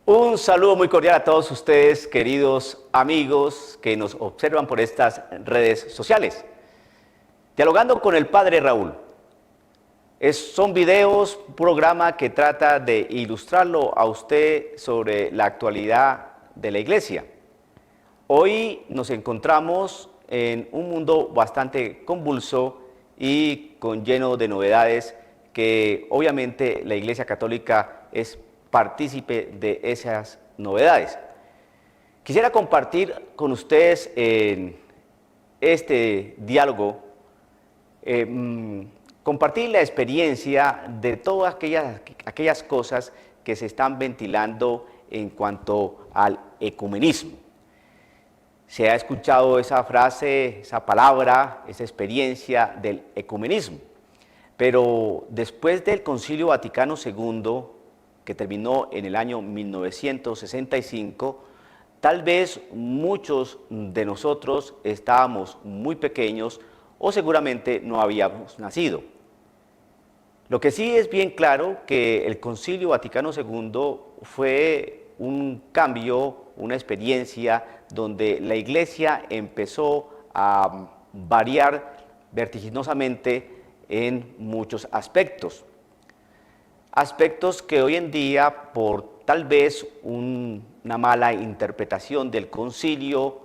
Un saludo muy cordial a todos ustedes, queridos amigos que nos observan por estas redes sociales. Dialogando con el Padre Raúl. Son videos, un programa que trata de ilustrarlo a usted sobre la actualidad de la Iglesia. Hoy nos encontramos en un mundo bastante convulso y lleno de novedades que obviamente la Iglesia Católica es partícipe de esas novedades. Quisiera compartir con ustedes en este diálogo, compartir la experiencia de todas aquellas cosas que se están ventilando en cuanto al ecumenismo. Se ha escuchado esa frase, esa palabra, esa experiencia del ecumenismo, pero después del Concilio Vaticano II, que terminó en el año 1965, tal vez muchos de nosotros estábamos muy pequeños o seguramente no habíamos nacido. Lo que sí es bien claro que el Concilio Vaticano II fue un cambio, una experiencia donde la Iglesia empezó a variar vertiginosamente en muchos aspectos. Aspectos que hoy en día, por tal vez una mala interpretación del concilio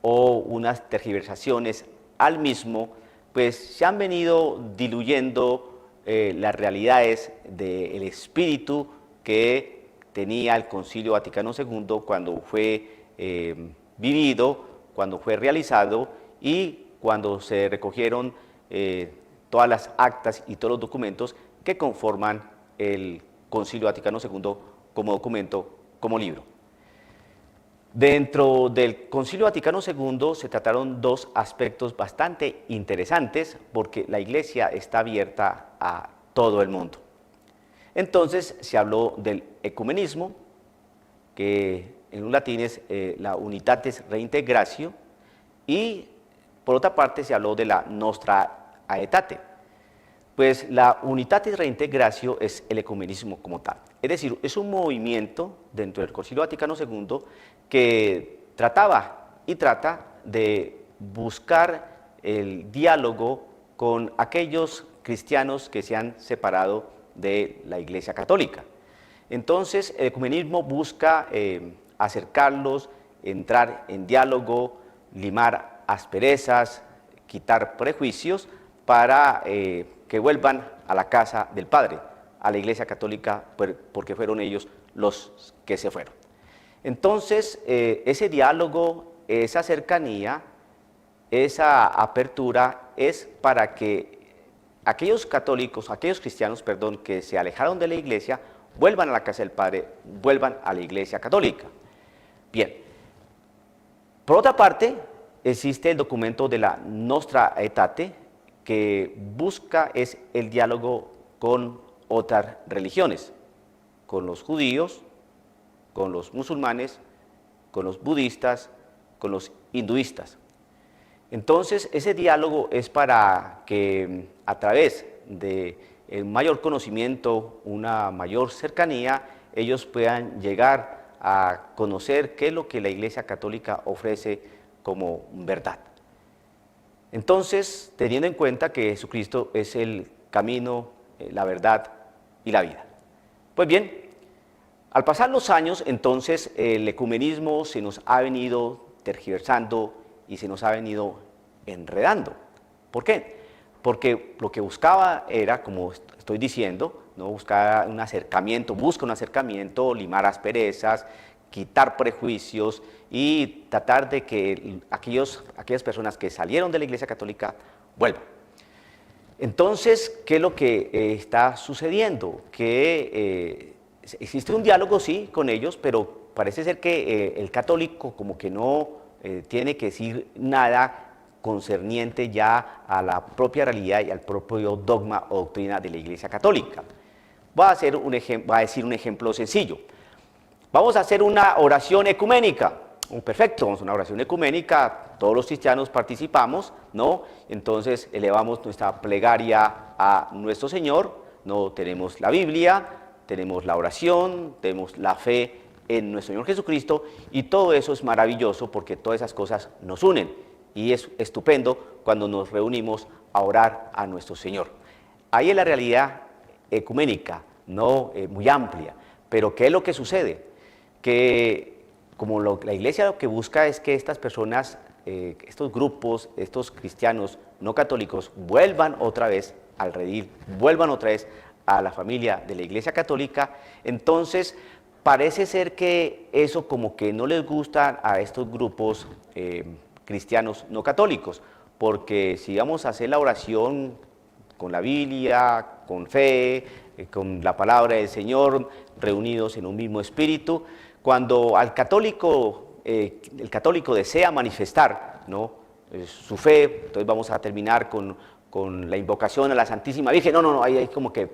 o unas tergiversaciones al mismo, pues se han venido diluyendo las realidades del espíritu que tenía el Concilio Vaticano II cuando fue vivido, cuando fue realizado y cuando se recogieron todas las actas y todos los documentos que conforman el Concilio Vaticano II como documento, como libro. Dentro del Concilio Vaticano II se trataron dos aspectos bastante interesantes porque la Iglesia está abierta a todo el mundo. Entonces se habló del ecumenismo, que en un latín es la Unitatis Reintegratio, y por otra parte se habló de la Nostra Aetate. Pues la Unitatis Reintegratio es el ecumenismo como tal. Es decir, es un movimiento dentro del Concilio Vaticano II que trataba y trata de buscar el diálogo con aquellos cristianos que se han separado de la Iglesia Católica. Entonces, el ecumenismo busca acercarlos, entrar en diálogo, limar asperezas, quitar prejuicios para que vuelvan a la casa del Padre, a la Iglesia Católica, porque fueron ellos los que se fueron. Entonces, ese diálogo, esa cercanía, esa apertura es para que aquellos católicos, aquellos cristianos, perdón, que se alejaron de la Iglesia, vuelvan a la casa del Padre, vuelvan a la Iglesia Católica. Bien, por otra parte, existe el documento de la Nostra Aetate, que busca es el diálogo con otras religiones, con los judíos, con los musulmanes, con los budistas, con los hinduistas. Entonces, ese diálogo es para que a través de el mayor conocimiento, una mayor cercanía, ellos puedan llegar a conocer qué es lo que la Iglesia Católica ofrece como verdad. Entonces, teniendo en cuenta que Jesucristo es el camino, la verdad y la vida. Pues bien, al pasar los años, entonces, el ecumenismo se nos ha venido tergiversando y se nos ha venido enredando. ¿Por qué? Porque lo que buscaba era, como estoy diciendo, ¿no? busca un acercamiento, limar asperezas, quitar prejuicios y tratar de que aquellas personas que salieron de la Iglesia Católica vuelvan. Entonces, ¿qué es lo que está sucediendo? Que existe un diálogo, sí, con ellos, pero parece ser que el católico como que no tiene que decir nada concerniente ya a la propia realidad y al propio dogma o doctrina de la Iglesia Católica. Voy a decir un ejemplo sencillo. Vamos a hacer una oración ecuménica. Perfecto, vamos a una oración ecuménica, todos los cristianos participamos, ¿no? Entonces elevamos nuestra plegaria a nuestro Señor, ¿no? Tenemos la Biblia, tenemos la oración, tenemos la fe en nuestro Señor Jesucristo, y todo eso es maravilloso porque todas esas cosas nos unen, y es estupendo cuando nos reunimos a orar a nuestro Señor. Ahí es la realidad ecuménica, no muy amplia, pero ¿qué es lo que sucede? Que como la Iglesia lo que busca es que estas personas, estos grupos, estos cristianos no católicos, vuelvan otra vez al redil, vuelvan otra vez a la familia de la Iglesia Católica. Entonces parece ser que eso como que no les gusta a estos grupos cristianos no católicos, porque si vamos a hacer la oración con la Biblia, con fe, con la palabra del Señor, reunidos en un mismo espíritu, cuando al católico, el católico desea manifestar, ¿no?, su fe, entonces vamos a terminar con la invocación a la Santísima Virgen. No, ahí como que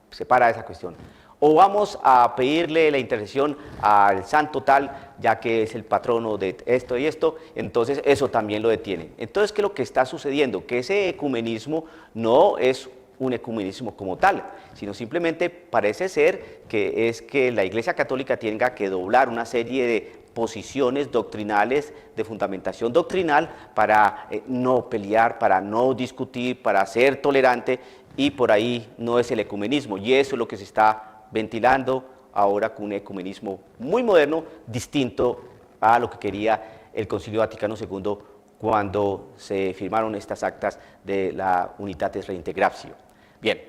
se para esa cuestión. O vamos a pedirle la intercesión al santo tal, ya que es el patrono de esto y esto, entonces eso también lo detiene. Entonces, ¿qué es lo que está sucediendo? Que ese ecumenismo no es un ecumenismo como tal, sino simplemente parece ser que es que la Iglesia Católica tenga que doblar una serie de posiciones doctrinales, de fundamentación doctrinal, para no pelear, para no discutir, para ser tolerante, y por ahí no es el ecumenismo, y eso es lo que se está ventilando ahora con un ecumenismo muy moderno, distinto a lo que quería el Concilio Vaticano II cuando se firmaron estas actas de la Unitatis Reintegratio. Bien,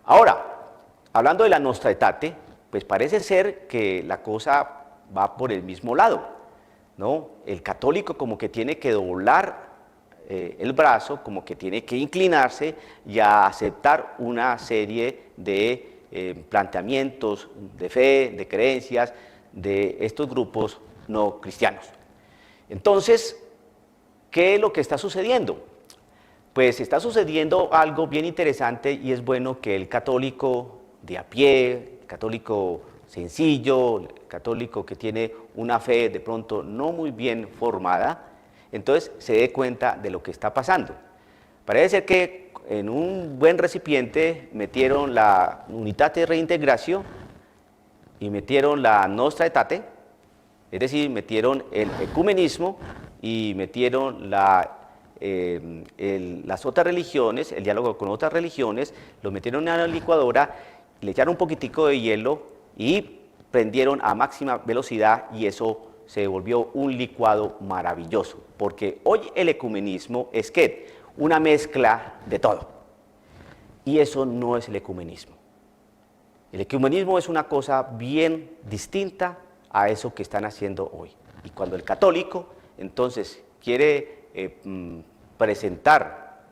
ahora, hablando de la Nostra Aetate, pues parece ser que la cosa va por el mismo lado, ¿no? El católico como que tiene que doblar el brazo, como que tiene que inclinarse y a aceptar una serie de planteamientos de fe, de creencias de estos grupos no cristianos. Entonces, ¿qué es lo que está sucediendo? Pues está sucediendo algo bien interesante, y es bueno que el católico de a pie, el católico sencillo, el católico que tiene una fe de pronto no muy bien formada, entonces se dé cuenta de lo que está pasando. Parece ser que en un buen recipiente metieron la Unitatis Reintegratio y metieron la Nostra Aetate, es decir, metieron el ecumenismo y metieron las otras religiones, el diálogo con otras religiones, lo metieron en la licuadora, le echaron un poquitico de hielo y prendieron a máxima velocidad, y eso se volvió un licuado maravilloso, porque hoy el ecumenismo es ¿qué? Una mezcla de todo, y eso no es el ecumenismo. El ecumenismo es una cosa bien distinta a eso que están haciendo hoy, y cuando el católico entonces quiere presentar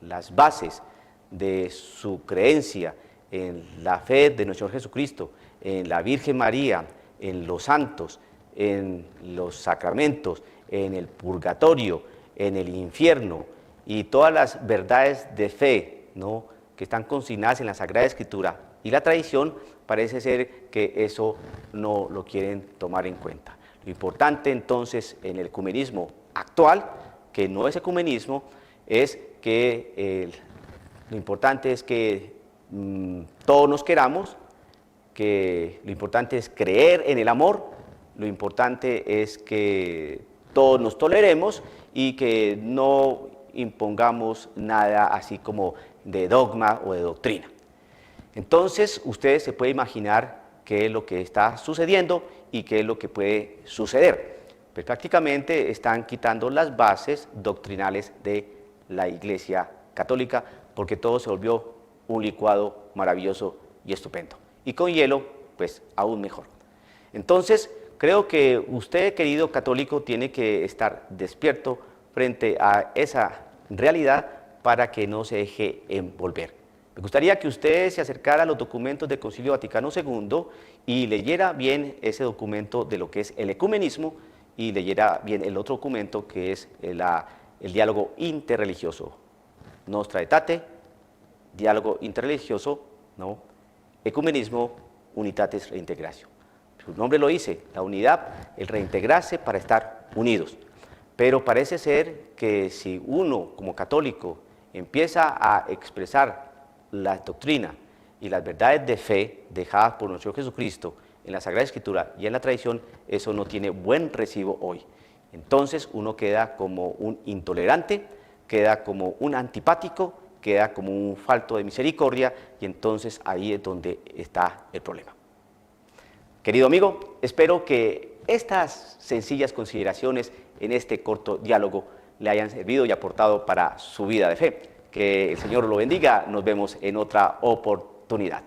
las bases de su creencia en la fe de nuestro Señor Jesucristo, en la Virgen María, en los santos, en los sacramentos, en el purgatorio, en el infierno, y todas las verdades de fe, ¿no?, que están consignadas en la Sagrada Escritura y la tradición, parece ser que eso no lo quieren tomar en cuenta. Lo importante entonces en el ecumenismo actual, que no es ecumenismo, es que lo importante es que todos nos queramos, que lo importante es creer en el amor, lo importante es que todos nos toleremos y que no impongamos nada así como de dogma o de doctrina. Entonces, ustedes se pueden imaginar qué es lo que está sucediendo y qué es lo que puede suceder. Pues prácticamente están quitando las bases doctrinales de la Iglesia Católica, porque todo se volvió un licuado maravilloso y estupendo. Y con hielo, pues aún mejor. Entonces, creo que usted, querido católico, tiene que estar despierto frente a esa realidad para que no se deje envolver. Me gustaría que usted se acercara a los documentos del Concilio Vaticano II y leyera bien ese documento de lo que es el ecumenismo, y leyera bien el otro documento que es el diálogo interreligioso. Nostra Aetate, diálogo interreligioso, ¿no?, ecumenismo, Unitatis Reintegratio. Su nombre lo dice, la unidad, el reintegrarse para estar unidos. Pero parece ser que si uno como católico empieza a expresar la doctrina y las verdades de fe dejadas por nuestro Jesucristo en la Sagrada Escritura y en la tradición, eso no tiene buen recibo hoy. Entonces uno queda como un intolerante, queda como un antipático, queda como un falto de misericordia, y entonces ahí es donde está el problema. Querido amigo, espero que estas sencillas consideraciones en este corto diálogo le hayan servido y aportado para su vida de fe. Que el Señor lo bendiga. Nos vemos en otra oportunidad.